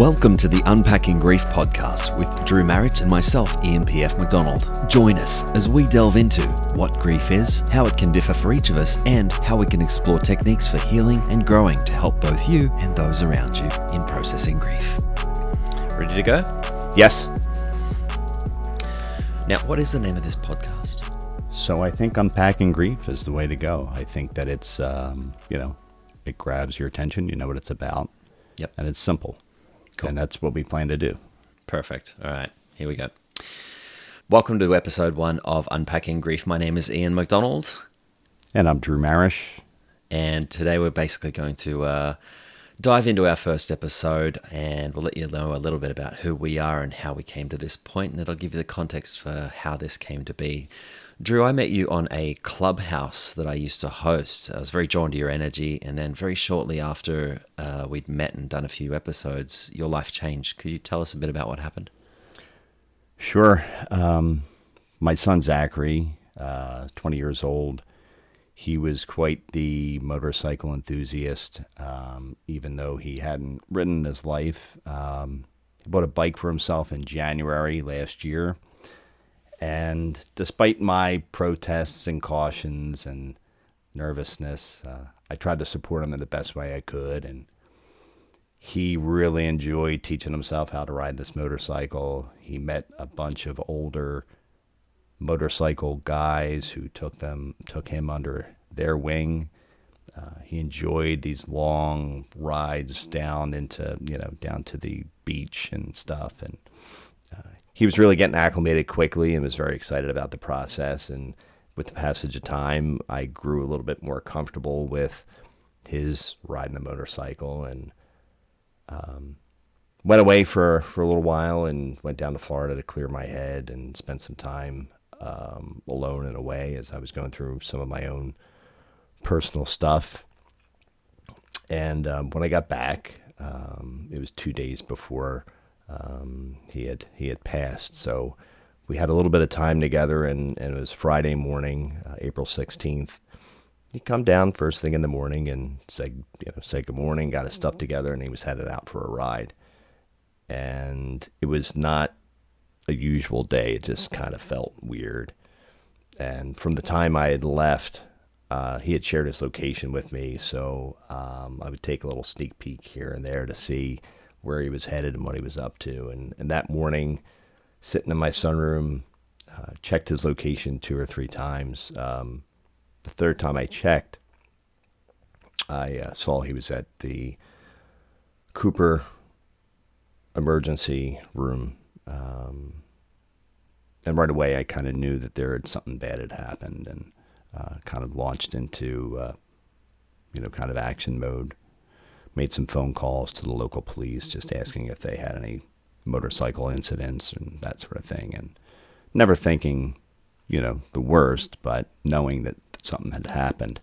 Welcome to the Unpacking Grief podcast with Drew Maristch and myself, Ian P.F. McDonald. Join us as we delve into what grief is, how it can differ for each of us, and how we can explore techniques for healing and growing to help both you and those around you in processing grief. Ready to go? Yes. Now, what is the name of this podcast? So I think unpacking grief is the way to go. I think that it's, it grabs your attention. You know what it's about. Yep. And it's simple. Cool. And that's what we plan to do. Perfect. All right, here we go. Welcome to episode 1 of Unpacking Grief. My name is Ian McDonald. And I'm Drew Maristch. And today we're basically going to dive into our first episode, and we'll let you know a little bit about who we are and how we came to this point, and it'll give you the context for how this came to be. Drew, I met you on a clubhouse that I used to host. I was very drawn to your energy, and then very shortly after we'd met and done a few episodes, your life changed. Could you tell us a bit about what happened? Sure. My son, Zachary, 20 years old, he was quite the motorcycle enthusiast, even though he hadn't ridden in his life. He bought a bike for himself in January last year. And despite my protests and cautions and nervousness, I tried to support him in the best way I could. And he really enjoyed teaching himself how to ride this motorcycle. He met a bunch of older motorcycle guys who took him under their wing. He enjoyed these long rides down to the beach and stuff. And he was really getting acclimated quickly and was very excited about the process. And with the passage of time, I grew a little bit more comfortable with his riding the motorcycle, and went away for a little while and went down to Florida to clear my head and spent some time alone and away as I was going through some of my own personal stuff. And when I got back, it was 2 days before he had passed. So we had a little bit of time together, and it was Friday morning, April 16th. He come down first thing in the morning and said good morning, got his stuff together, and he was headed out for a ride. And it was not a usual day. It just kind of felt weird. And from the time I had left, he had shared his location with me, so I would take a little sneak peek here and there to see where he was headed and what he was up to. And that morning, sitting in my sunroom, checked his location 2 or 3 times. The third time I checked, I saw he was at the Cooper emergency room. And right away, I kind of knew that something bad had happened, and kind of launched into, kind of action mode. Made some phone calls to the local police, just asking if they had any motorcycle incidents and that sort of thing. And never thinking, the worst, but knowing that something had happened.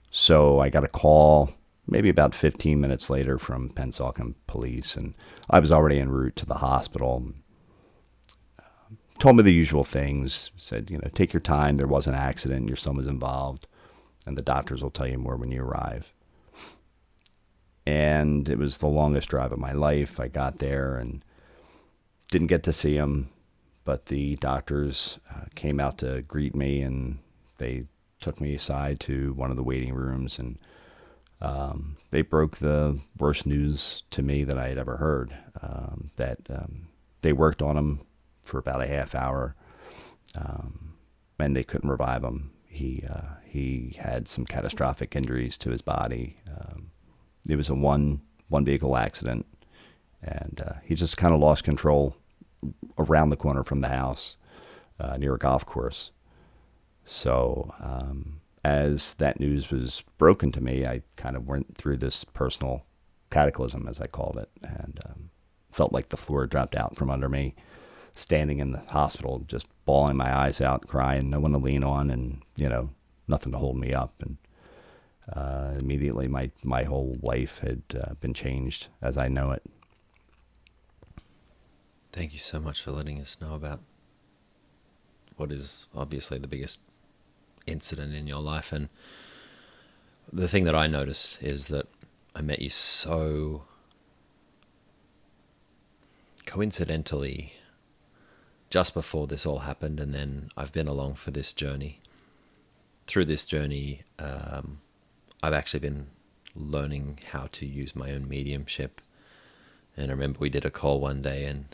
So I got a call maybe about 15 minutes later from Pennsauken police, and I was already en route to the hospital. Told me the usual things, said, take your time. There was an accident. Your son was involved, and the doctors will tell you more when you arrive. And it was the longest drive of my life. I got there and didn't get to see him, but the doctors came out to greet me, and they took me aside to one of the waiting rooms, and they broke the worst news to me that I had ever heard, that they worked on him for about a half hour, and they couldn't revive him. He had some catastrophic injuries to his body. It was a one vehicle accident, and he just kind of lost control around the corner from the house, near a golf course. So as that news was broken to me, I kind of went through this personal cataclysm, as I called it, and felt like the floor dropped out from under me, standing in the hospital, just bawling my eyes out, crying, no one to lean on, and, nothing to hold me up. And immediately my whole life had been changed as I know it. Thank you so much for letting us know about what is obviously the biggest incident in your life. And the thing that I noticed is that I met you so coincidentally, just before this all happened, and then I've been along for this journey. Through this journey, I've actually been learning how to use my own mediumship. And I remember we did a call one day, and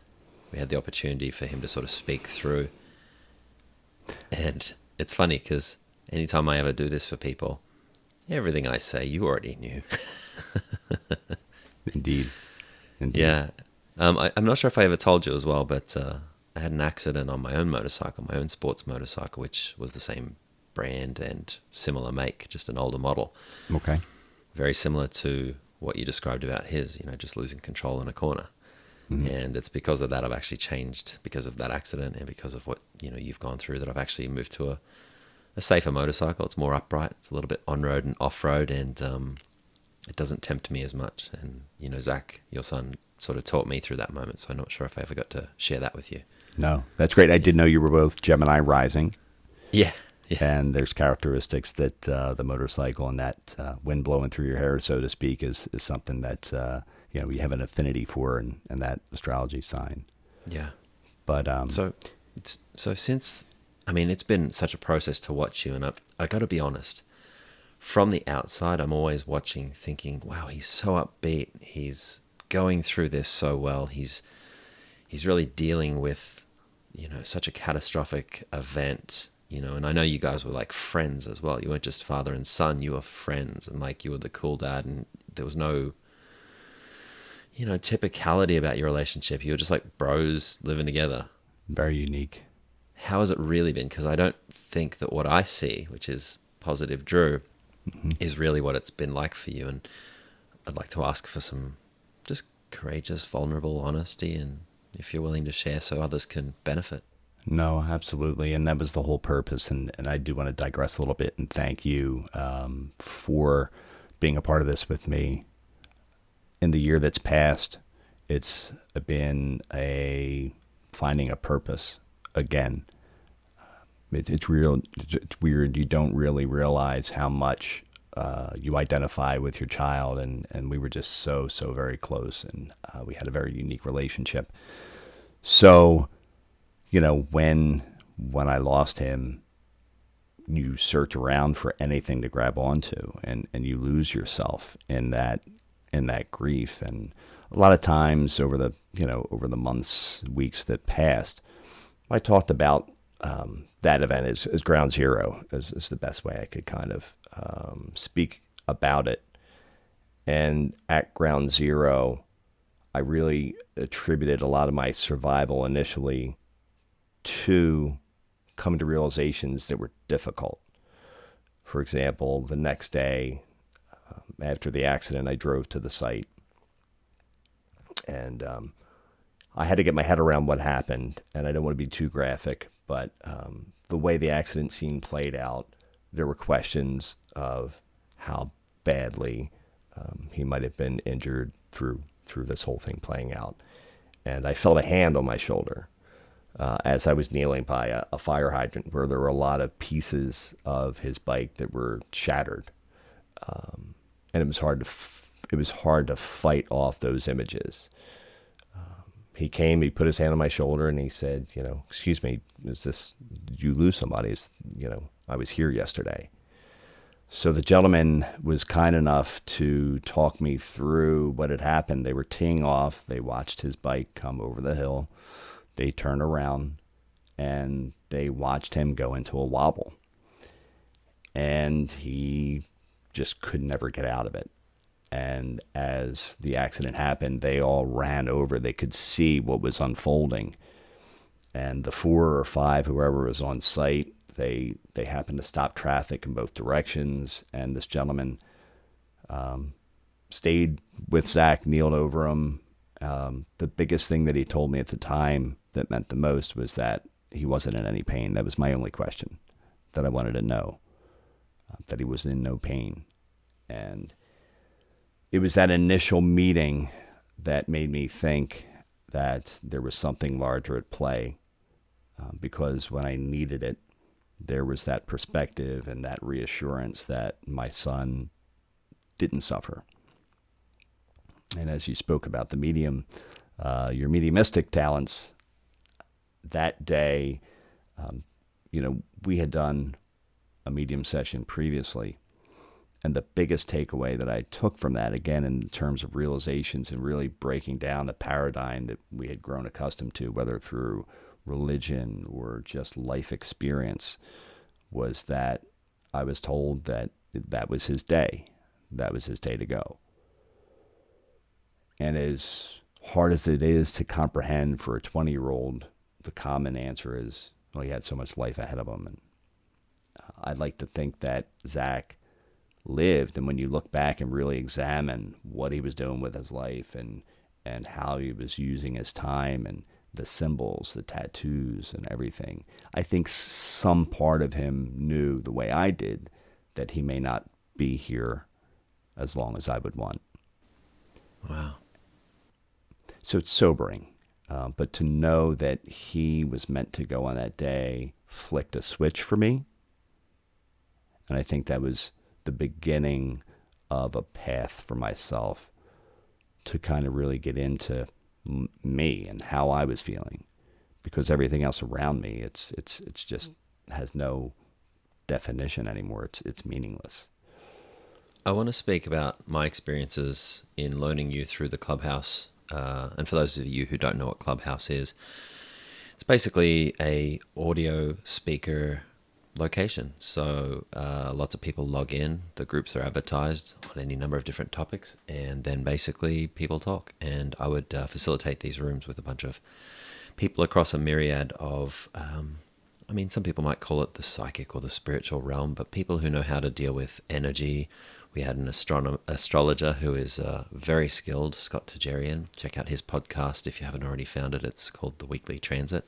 we had the opportunity for him to sort of speak through. And it's funny because anytime I ever do this for people, everything I say, you already knew. Indeed. Indeed. Yeah. I'm not sure if I ever told you as well, but I had an accident on my own motorcycle, my own sports motorcycle, which was the same brand and similar make, just an older model. Okay. Very similar to what you described about his, just losing control in a corner. Mm-hmm. And it's because of that I've actually changed, because of that accident and because of what, you've gone through, that I've actually moved to a safer motorcycle. It's more upright. It's a little bit on-road and off-road, and it doesn't tempt me as much. And, Zach, your son, sort of taught me through that moment, so I'm not sure if I ever got to share that with you. No, that's great. I did know you were both Gemini rising. Yeah. And there's characteristics that the motorcycle and that wind blowing through your hair, so to speak, is something that you have an affinity for, and that astrology sign. Yeah. But so since, it's been such a process to watch you, and I got to be honest. From the outside, I'm always watching, thinking, "Wow, he's so upbeat. He's going through this so well. He's really dealing with, such a catastrophic event." And I know you guys were like friends as well. You weren't just father and son, you were friends, and like you were the cool dad, and there was no, typicality about your relationship. You were just like bros living together. very unique. How has it really been? Because I don't think that what I see, which is positive Drew, is really what it's been like for you. And I'd like to ask for some just courageous, vulnerable honesty, and if you're willing to share so others can benefit. No, absolutely. And that was the whole purpose. And I do want to digress a little bit and thank you for being a part of this with me. In the year that's passed, it's been finding a purpose again. It's real. It's weird. You don't really realize how much you identify with your child. And we were just so very close. And we had a very unique relationship. So, when I lost him, you search around for anything to grab onto, and you lose yourself in that grief. And a lot of times over the months, weeks that passed, I talked about that event as ground zero, is the best way I could kind of speak about it. And at ground zero, I really attributed a lot of my survival initially to coming to realizations that were difficult. For example, the next day after the accident, I drove to the site, and I had to get my head around what happened. And I don't want to be too graphic, but the way the accident scene played out, there were questions of how badly he might have been injured through this whole thing playing out. And I felt a hand on my shoulder as I was kneeling by a fire hydrant where there were a lot of pieces of his bike that were shattered. And it was hard to fight off those images. He came, he put his hand on my shoulder, and he said, "Excuse me, did you lose somebody? I was here yesterday." So the gentleman was kind enough to talk me through what had happened. They were teeing off. They watched his bike come over the hill. They turned around, and they watched him go into a wobble. And he just could never get out of it. And as the accident happened, they all ran over. They could see what was unfolding. And the 4 or 5, whoever was on site, they happened to stop traffic in both directions. And this gentleman stayed with Zach, kneeled over him. The biggest thing that he told me at the time that meant the most was that he wasn't in any pain. That was my only question that I wanted to know, that he was in no pain. And it was that initial meeting that made me think that there was something larger at play, because when I needed it, there was that perspective and that reassurance that my son didn't suffer. And as you spoke about the medium, your mediumistic talents. That day, we had done a medium session previously. And the biggest takeaway that I took from that, again, in terms of realizations and really breaking down the paradigm that we had grown accustomed to, whether through religion or just life experience, was that I was told that that was his day. That was his day to go. And as hard as it is to comprehend for a 20-year-old, the common answer is, well, he had so much life ahead of him. And I'd like to think that Zach lived, and when you look back and really examine what he was doing with his life and how he was using his time and the symbols, the tattoos and everything, I think some part of him knew, the way I did, that he may not be here as long as I would want. Wow. So it's sobering, but to know that he was meant to go on that day flicked a switch for me, and I think that was the beginning of a path for myself to kind of really get into me and how I was feeling, because everything else around me, it's just has no definition anymore. It's meaningless. I want to speak about my experiences in learning you through the Clubhouse. And for those of you who don't know what Clubhouse is, it's basically a audio speaker location. So lots of people log in, the groups are advertised on any number of different topics, and then basically people talk. And I would facilitate these rooms with a bunch of people across a myriad of, some people might call it the psychic or the spiritual realm, but people who know how to deal with energy. We had an astrologer who is very skilled, Scott Tajerian. Check out his podcast if you haven't already found it. It's called The Weekly Transit.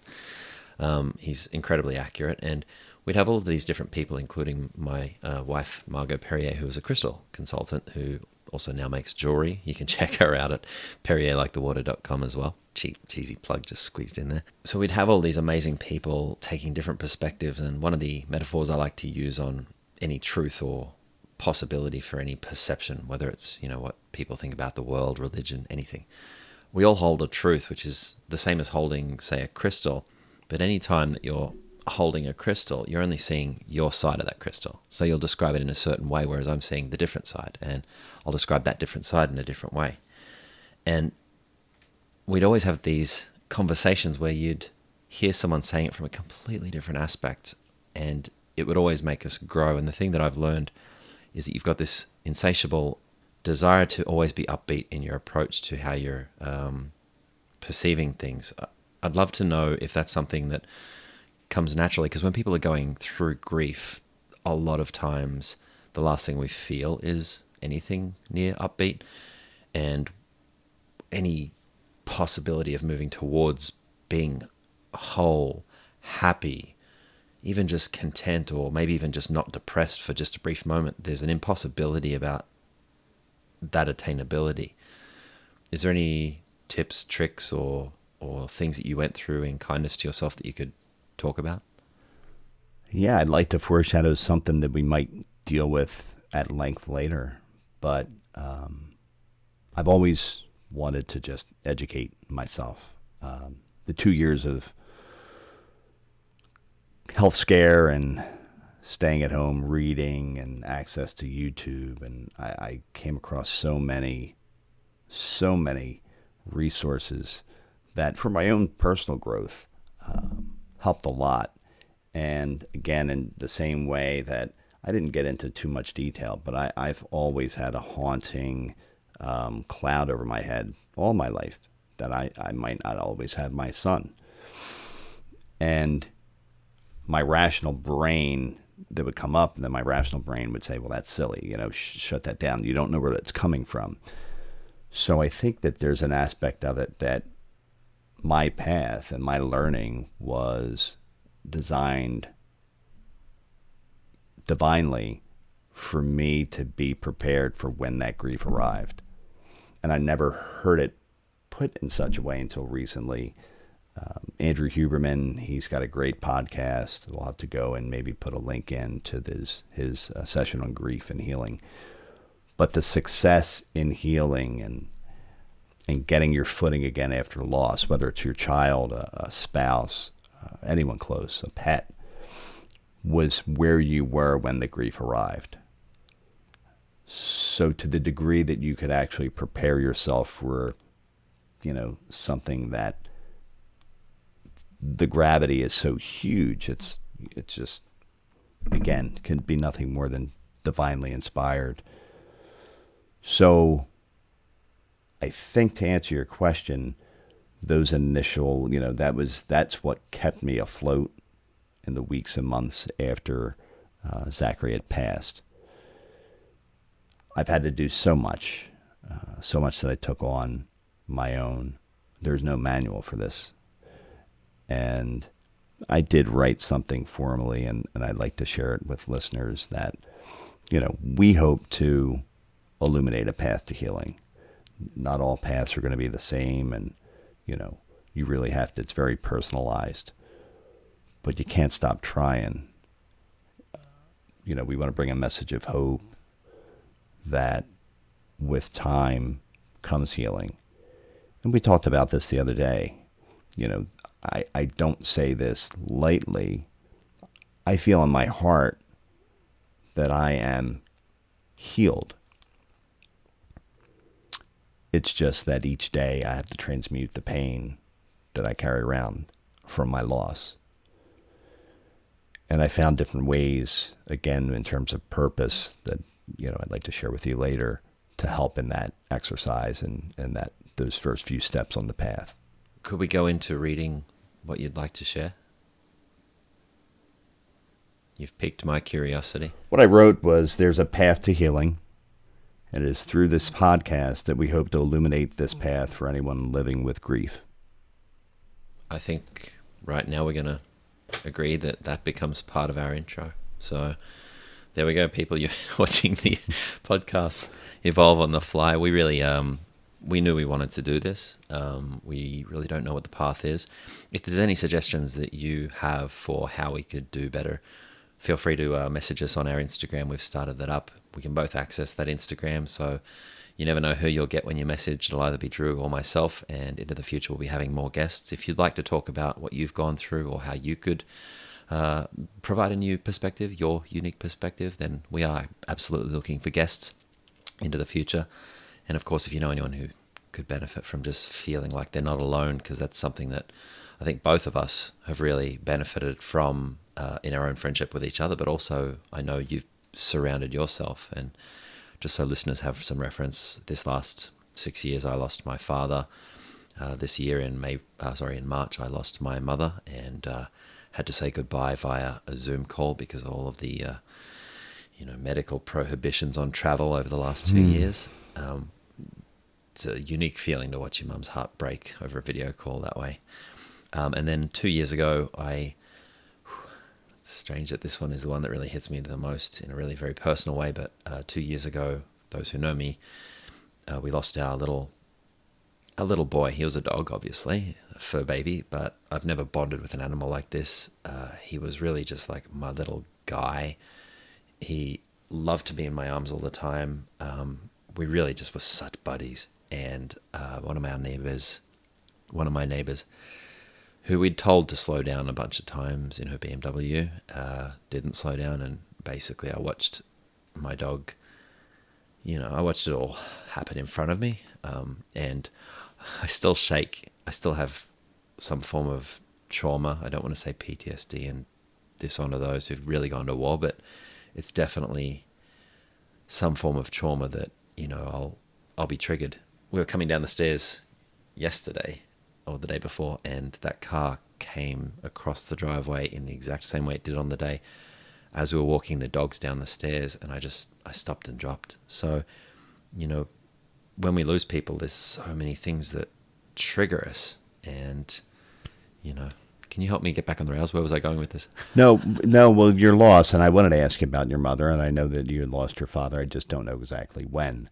He's incredibly accurate, and we'd have all of these different people, including my wife, Margot Perrier, who is a crystal consultant who also now makes jewelry. You can check her out at perrierlikthewater.com as well. Cheesy plug just squeezed in there. So we'd have all these amazing people taking different perspectives, and one of the metaphors I like to use on any truth or possibility for any perception, whether it's, what people think about the world, religion, anything. We all hold a truth, which is the same as holding, say, a crystal. But any time that you're holding a crystal, you're only seeing your side of that crystal. So you'll describe it in a certain way, whereas I'm seeing the different side, and I'll describe that different side in a different way. And we'd always have these conversations where you'd hear someone saying it from a completely different aspect, and it would always make us grow. And the thing that I've learned is that you've got this insatiable desire to always be upbeat in your approach to how you're perceiving things. I'd love to know if that's something that comes naturally, because when people are going through grief, a lot of times the last thing we feel is anything near upbeat, and any possibility of moving towards being whole, happy, even just content, or maybe even just not depressed for just a brief moment, there's an impossibility about that attainability. Is there any tips, tricks, or things that you went through in kindness to yourself that you could talk about? Yeah, I'd like to foreshadow something that we might deal with at length later, but I've always wanted to just educate myself. The 2 years of health scare and staying at home, reading, and access to YouTube, and I came across so many resources that, for my own personal growth, helped a lot. And again, in the same way that I didn't get into too much detail, but I've always had a haunting cloud over my head all my life that I might not always have my son. And my rational brain that would come up, and then my rational brain would say, well, that's silly, shut that down. You don't know where that's coming from. So I think that there's an aspect of it that my path and my learning was designed divinely for me to be prepared for when that grief arrived. And I never heard it put in such a way until recently. Andrew Huberman, he's got a great podcast. We'll have to go and maybe put a link in to his session on grief and healing. But the success in healing and getting your footing again after loss, whether it's your child, a spouse, anyone close, a pet, was where you were when the grief arrived. So to the degree that you could actually prepare yourself for, something that the gravity is so huge, it's just, again, can be nothing more than divinely inspired. So I think, to answer your question, those initial, that's what kept me afloat in the weeks and months after Zachary had passed. I've had to do so much that I took on my own. There's no manual for this. And I did write something formally, and I'd like to share it with listeners that, we hope to illuminate a path to healing. Not all paths are going to be the same, and, you really have to, it's very personalized. But you can't stop trying. We want to bring a message of hope that with time comes healing. And we talked about this the other day. I don't say this lightly. I feel in my heart that I am healed. It's just that each day I have to transmute the pain that I carry around from my loss. And I found different ways, again, in terms of purpose, that I'd like to share with you later, to help in that exercise and that those first few steps on the path. Could we go into reading what you'd like to share? You've piqued my curiosity. What I wrote was, there's a path to healing, and it is through this podcast that we hope to illuminate this path for anyone living with grief. I think right now we're going to agree that becomes part of our intro. So there we go, people. You're watching the podcast evolve on the fly. We really, we knew we wanted to do this. We really don't know what the path is. If there's any suggestions that you have for how we could do better, feel free to message us on our Instagram. We've started that up. We can both access that Instagram, so you never know who you'll get when you message. It'll either be Drew or myself, and into the future we'll be having more guests. If you'd like to talk about what you've gone through or how you could provide a new perspective, your unique perspective, then we are absolutely looking for guests into the future. And of course, if you know anyone who could benefit from just feeling like they're not alone, because that's something that I think both of us have really benefited from in our own friendship with each other, but also I know you've surrounded yourself. And just so listeners have some reference, this last 6 years I lost my father. This year in March I lost my mother, and had to say goodbye via a Zoom call because of all of the medical prohibitions on travel over the last 2 years. It's a unique feeling to watch your mum's heart break over a video call that way. And then 2 years ago, it's strange that this one is the one that really hits me the most in a really very personal way, but 2 years ago, those who know me, we lost our little boy. He was a dog, obviously, a fur baby, but I've never bonded with an animal like this. He was really just like my little guy. He loved to be in my arms all the time. We really just were such buddies. And one of my neighbors, who we'd told to slow down a bunch of times in her BMW, didn't slow down. And basically I watched my dog, I watched it all happen in front of me. And I still shake. I still have some form of trauma. I don't want to say PTSD and dishonor those who've really gone to war, but it's definitely some form of trauma that, I'll be triggered. We were coming down the stairs yesterday or the day before, and that car came across the driveway in the exact same way it did on the day as we were walking the dogs down the stairs, and I stopped and dropped. So, when we lose people, there's so many things that trigger us, and, can you help me get back on the rails? Where was I going with this? No, well, your loss, and I wanted to ask you about your mother, and I know that you had lost your father. I just don't know exactly when.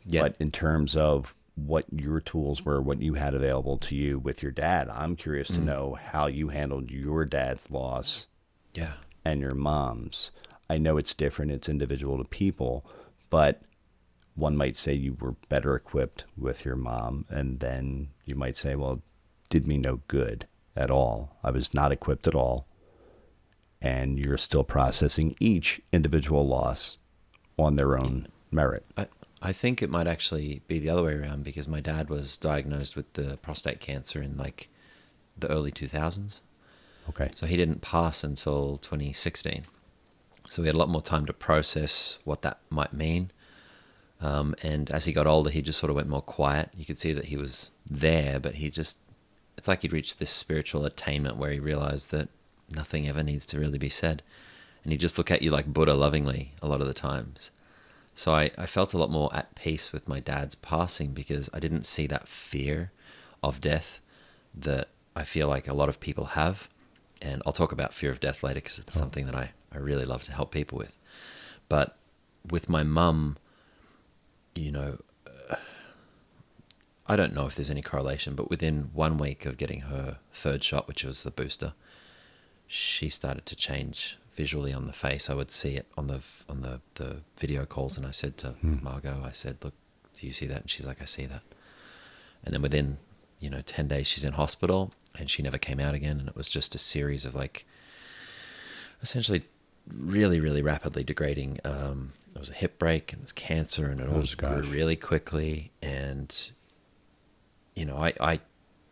Yeah. But in terms of what your tools were, what you had available to you with your dad, I'm curious to know how you handled your dad's loss. Yeah. And your mom's. I know it's different, it's individual to people, but one might say you were better equipped with your mom, and then you might say, well, it did me no good at all. I was not equipped at all, and you're still processing each individual loss on their own merit. I think it might actually be the other way around, because my dad was diagnosed with the prostate cancer in like the early 2000s. Okay. So he didn't pass until 2016. So we had a lot more time to process what that might mean. And as he got older, he just sort of went more quiet. You could see that he was there, but it's like he'd reached this spiritual attainment where he realized that nothing ever needs to really be said. And he'd just look at you like Buddha lovingly a lot of the times. So I felt a lot more at peace with my dad's passing, because I didn't see that fear of death that I feel like a lot of people have. And I'll talk about fear of death later, because it's something that I really love to help people with. But with my mum, I don't know if there's any correlation, but within 1 week of getting her third shot, which was the booster, she started to change visually on the face. I would see it on the video calls, and I said to Margot, I said, look, do you see that? And she's like, I see that. And then within 10 days she's in hospital, and she never came out again. And it was just a series of like essentially really, really rapidly degrading. There was a hip break, and there's cancer, and it all grew really quickly. And I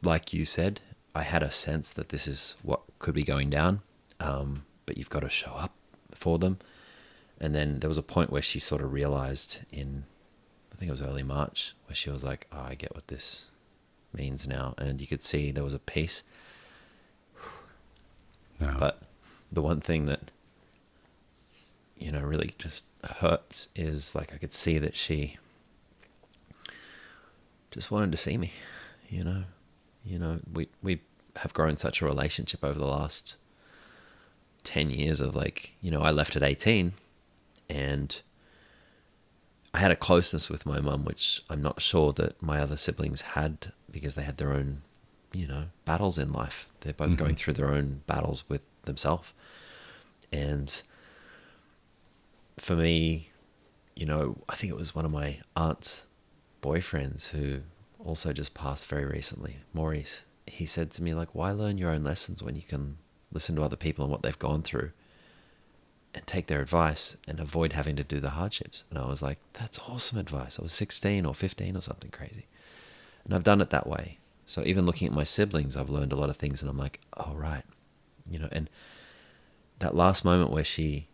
like you said, I had a sense that this is what could be going down, but you've got to show up for them. And then there was a point where she sort of realized I think it was early March, where she was like, oh, I get what this means now. And you could see there was a peace. No. But the one thing that, really just hurts is like I could see that she just wanted to see me, we have grown such a relationship over the last 10 years of like, I left at 18, and I had a closeness with my mum, which I'm not sure that my other siblings had, because they had their own, battles in life. They're both going through their own battles with themselves. And for me, I think it was one of my aunt's boyfriends who also just passed very recently, Maurice. He said to me, like, why learn your own lessons when you can listen to other people and what they've gone through and take their advice and avoid having to do the hardships? And I was like, that's awesome advice. I was 16 or 15 or something crazy. And I've done it that way. So even looking at my siblings, I've learned a lot of things, and I'm like, oh, right. And that last moment where she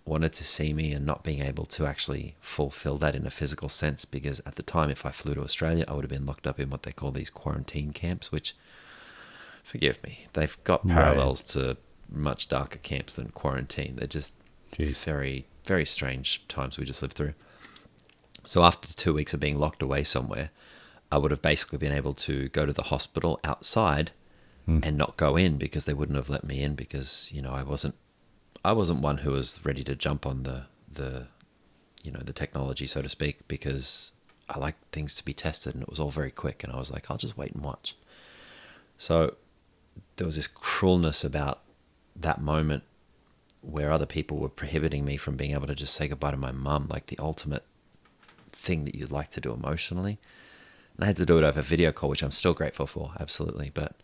wanted to see me and not being able to actually fulfill that in a physical sense, because at the time, if I flew to Australia, I would have been locked up in what they call these quarantine camps, which, forgive me, they've got parallels to much darker camps than quarantine. They're just very, very strange times we just lived through. So after 2 weeks of being locked away somewhere, I would have basically been able to go to the hospital outside and not go in, because they wouldn't have let me in, because I wasn't one who was ready to jump on the technology, so to speak, because I like things to be tested, and it was all very quick, and I was like, I'll just wait and watch. So there was this cruelness about that moment where other people were prohibiting me from being able to just say goodbye to my mum, like the ultimate thing that you'd like to do emotionally. And I had to do it over video call, which I'm still grateful for, absolutely. But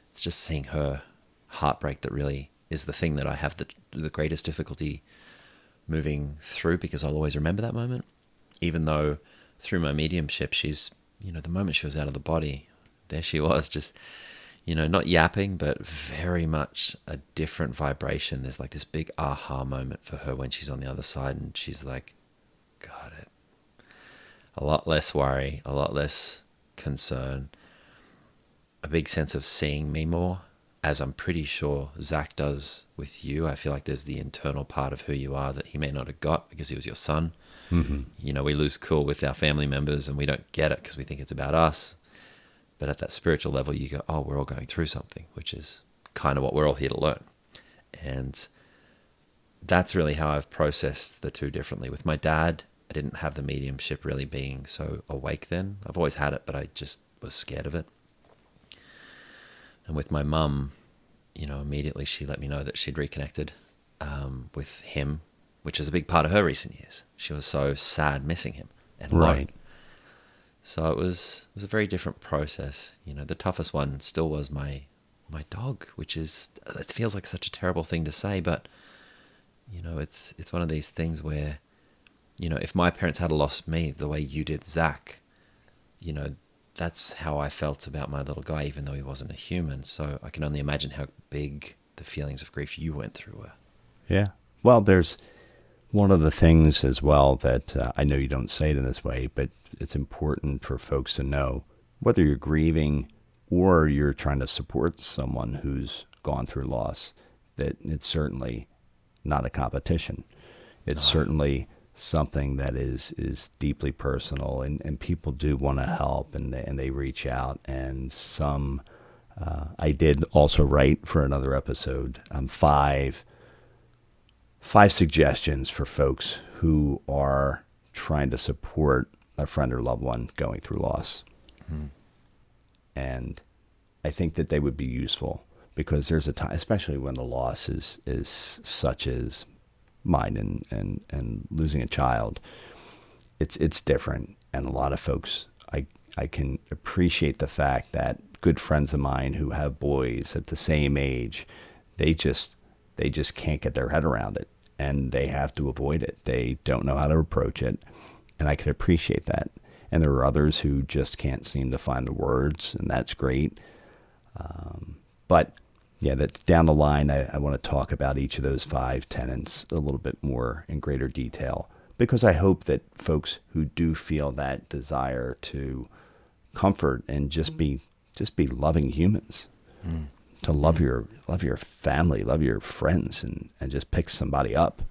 it's just seeing her heartbreak that really is the thing that I have the greatest difficulty moving through, because I'll always remember that moment. Even though through my mediumship, she's, the moment she was out of the body, there she was, just, not yapping, but very much a different vibration. There's like this big aha moment for her when she's on the other side, and she's like, got it. A lot less worry, a lot less concern, a big sense of seeing me more, as I'm pretty sure Zach does with you. I feel like there's the internal part of who you are that he may not have got because he was your son. Mm-hmm. We lose cool with our family members, and we don't get it because we think it's about us. But at that spiritual level, you go, oh, we're all going through something, which is kind of what we're all here to learn. And that's really how I've processed the two differently. With my dad, I didn't have the mediumship really being so awake then. I've always had it, but I just was scared of it. And with my mum, immediately she let me know that she'd reconnected with him, which is a big part of her recent years. She was so sad missing him. and low. Right. So it was a very different process. The toughest one still was my dog, which it feels like such a terrible thing to say, but it's one of these things where if my parents had lost me the way you did Zach, you know that's how I felt about my little guy, even though he wasn't a human. So I can only imagine how big the feelings of grief you went through were. Yeah. Well, there's one of the things as well that I know you don't say it in this way, but it's important for folks to know whether you're grieving or you're trying to support someone who's gone through loss, that it's certainly not a competition. It's No. certainly something that is deeply personal, and people do want to help, and they reach out. And some, I did also write for another episode, five suggestions for folks who are trying to support a friend or loved one going through loss. Mm. And I think that they would be useful, because there's a time, especially when the loss is such as mine, and losing a child, it's different. And a lot of folks, I can appreciate the fact that good friends of mine who have boys at the same age, they just can't get their head around it, and they have to avoid it. They don't know how to approach it, and I can appreciate that. And there are others who just can't seem to find the words, and that's great. But yeah, that's down the line. I want to talk about each of those 5 tenets a little bit more in greater detail, because I hope that folks who do feel that desire to comfort and just be loving humans, Mm. to love your family, love your friends, and just pick somebody up.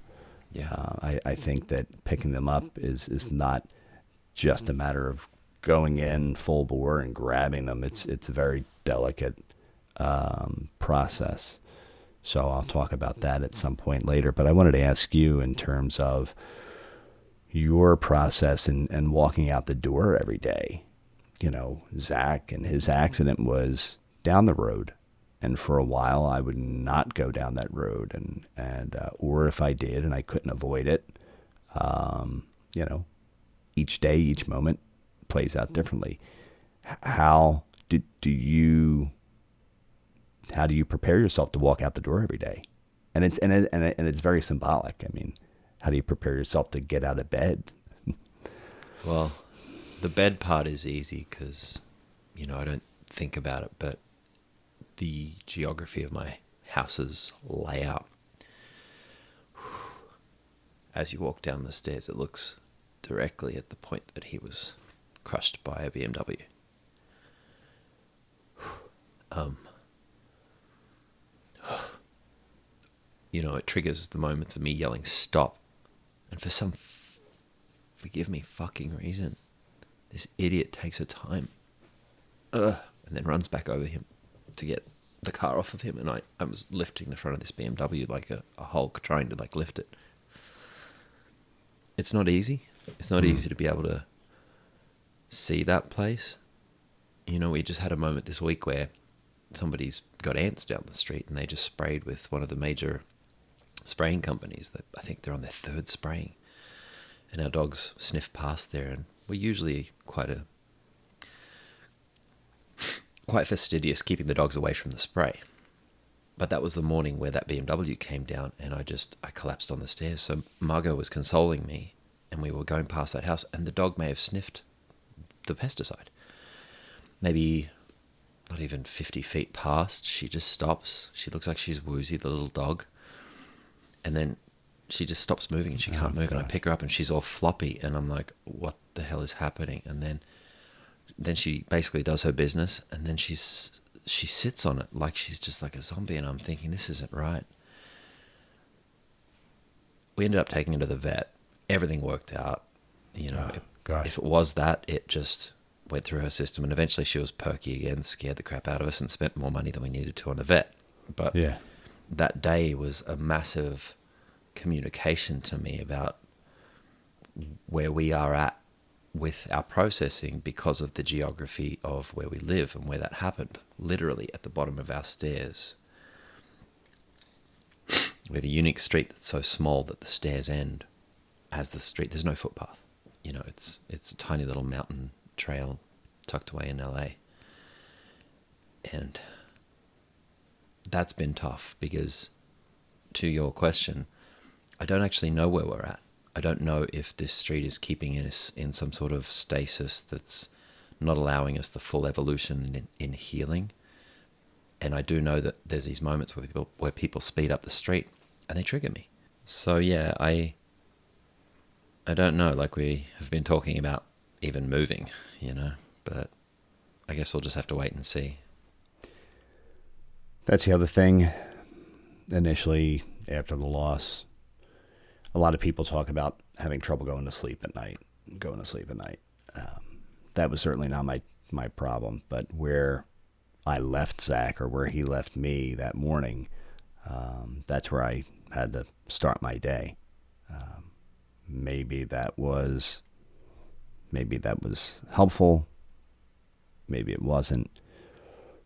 Yeah. I think that picking them up is not just a matter of going in full bore and grabbing them. It's a very delicate process. So I'll talk about that at some point later. But I wanted to ask you, in terms of your process and walking out the door every day. Zach, and his accident was down the road. And for a while, I would not go down that road, or if I did and I couldn't avoid it, um, you know, each day, each moment plays out differently. How how do you prepare yourself to walk out the door every day? And it's very symbolic. I mean, how do you prepare yourself to get out of bed? Well, the bed part is easy because, I don't think about it, but the geography of my house's layout, as you walk down the stairs, it looks directly at the point that he was crushed by a BMW. It triggers the moments of me yelling stop, and for some forgive me fucking reason, this idiot takes her time, and then runs back over him to get the car off of him, and I was lifting the front of this BMW like a Hulk, trying to lift it. It's not easy. It's not easy to be able to see that place. We just had a moment this week where somebody's got ants down the street, and they just sprayed with one of the major spraying companies. That I think they're on their third spraying, and our dogs sniff past there, and we're usually quite fastidious keeping the dogs away from the spray. But that was the morning where that BMW came down, and I collapsed on the stairs. So Margot was consoling me, and we were going past that house, and the dog may have sniffed the pesticide. Maybe not even 50 feet past, she just stops. She looks like she's woozy, the little dog. And then she just stops moving, and she can't move. And I pick her up, and she's all floppy, and I'm like, what the hell is happening? And then she basically does her business, and then she sits on it like she's just like a zombie, and I'm thinking, this isn't right. We ended up taking her to the vet. Everything worked out. If it was that, it just went through her system, and eventually she was perky again, scared the crap out of us, and spent more money than we needed to on the vet. But Yeah. that day was a massive communication to me about where we are at with our processing because of the geography of where we live and where that happened, literally at the bottom of our stairs. We have a unique street that's so small that the stairs end as the street. There's no footpath. it's a tiny little mountain trail tucked away in LA. And that's been tough because, to your question, I don't actually know where we're at. I don't know if this street is keeping us in some sort of stasis that's not allowing us the full evolution in healing. And I do know that there's these moments where people speed up the street and they trigger me. So yeah, I don't know. Like, we have been talking about even moving, but I guess we'll just have to wait and see. That's the other thing. Initially, after the loss, a lot of people talk about having trouble going to sleep at night. That was certainly not my problem, but where I left Zach, or where he left me that morning, that's where I had to start my day. Maybe that was helpful. Maybe it wasn't.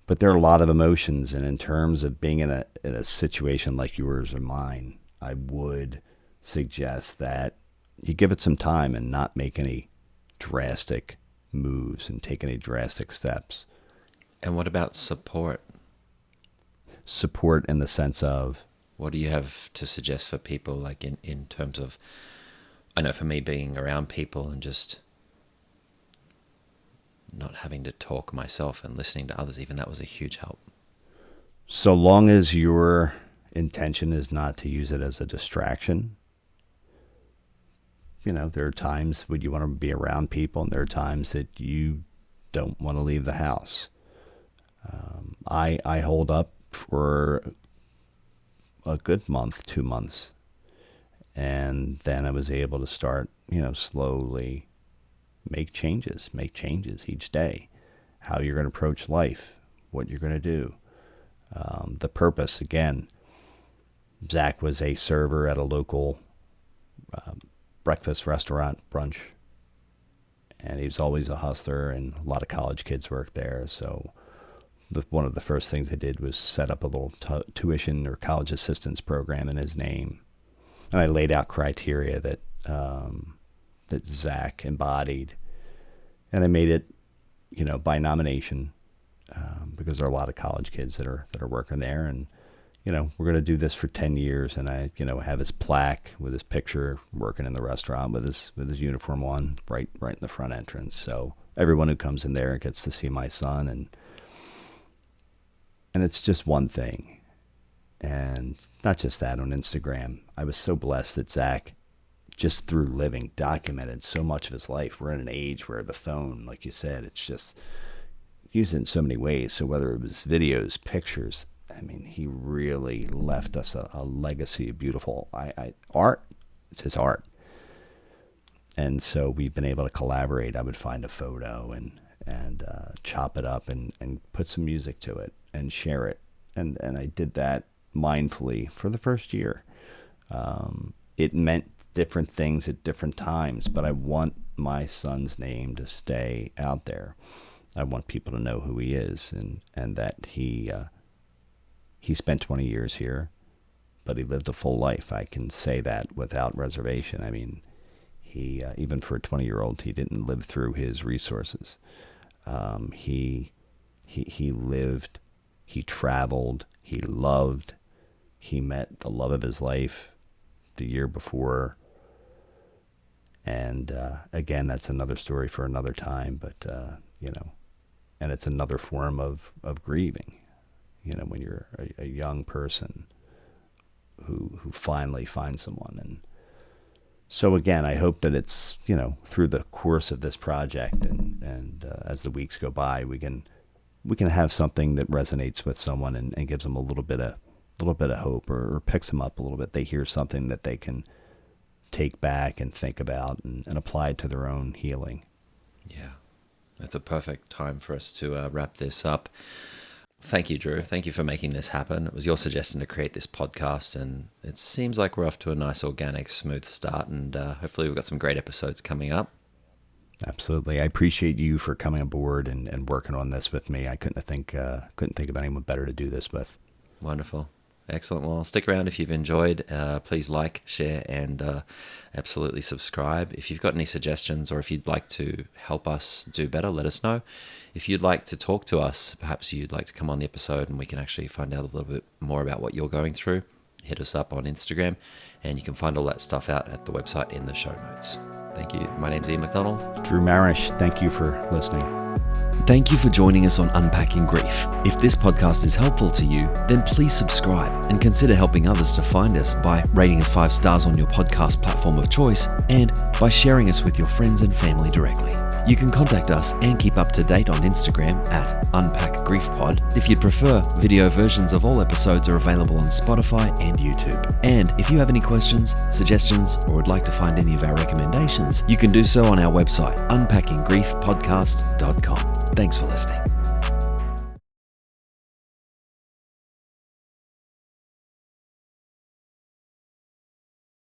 But there are a lot of emotions, and in terms of being in a situation like yours or mine, I would suggest that you give it some time and not make any drastic moves and take any drastic steps. And what about support? Support in the sense of, what do you have to suggest for people, like in terms of, I know for me, being around people and just not having to talk myself and listening to others, even that was a huge help. so long as your intention is not to use it as a distraction, there are times when you want to be around people, and there are times that you don't want to leave the house. I hold up for a good month, 2 months, and then I was able to start, slowly make changes each day. How you're going to approach life, what you're going to do, the purpose. Again, Zach was a server at a local breakfast restaurant, brunch, and he was always a hustler, and a lot of college kids worked there. So one of the first things I did was set up a little tuition or college assistance program in his name, and I laid out criteria that Zach embodied, and I made it, by nomination, because there are a lot of college kids that are working there, and we're going to do this for 10 years. And I, have his plaque with his picture working in the restaurant with his uniform on, right in the front entrance. So everyone who comes in there gets to see my son, and it's just one thing. And not just that, on Instagram, I was so blessed that Zach, just through living, documented so much of his life. We're in an age where the phone, like you said, it's just used in so many ways. So whether it was videos, pictures, I mean, he really left us a legacy of beautiful art. It's his art. And so we've been able to collaborate. I would find a photo and chop it up and put some music to it and share it. And I did that mindfully for the first year. It meant different things at different times, but I want my son's name to stay out there. I want people to know who he is, and that he spent 20 years here, but he lived a full life. I can say that without reservation. I mean, he even for a 20-year-old, he didn't live through his resources. He lived, he traveled, he loved, he met the love of his life the year before. And again, that's another story for another time, but, and it's another form of grieving, when you're a young person who finally finds someone. And so again, I hope that it's, through the course of this project and as the weeks go by, we can have something that resonates with someone and gives them a little bit of hope, or picks them up a little bit. They hear something that they can take back and think about and apply to their own healing. Yeah, that's a perfect time for us to wrap this up. Thank you, Drew. Thank you for making this happen. It was your suggestion to create this podcast, and it seems like we're off to a nice, organic, smooth start, and hopefully we've got some great episodes coming up. Absolutely. I appreciate you for coming aboard and working on this with me. I couldn't think of anyone better to do this with. Wonderful. Excellent. Well, stick around if you've enjoyed. Please like, share, and absolutely subscribe. If you've got any suggestions or if you'd like to help us do better, let us know. If you'd like to talk to us, perhaps you'd like to come on the episode and we can actually find out a little bit more about what you're going through, hit us up on Instagram, and you can find all that stuff out at the website in the show notes. Thank you. My name's Ian McDonald. Drew Maristch, thank you for listening. Thank you for joining us on Unpacking Grief. If this podcast is helpful to you, then please subscribe and consider helping others to find us by rating us 5 stars on your podcast platform of choice and by sharing us with your friends and family directly. You can contact us and keep up to date on Instagram at UnpackGriefPod. If you'd prefer, video versions of all episodes are available on Spotify and YouTube. And if you have any questions, suggestions, or would like to find any of our recommendations, you can do so on our website, unpackinggriefpodcast.com. Thanks for listening.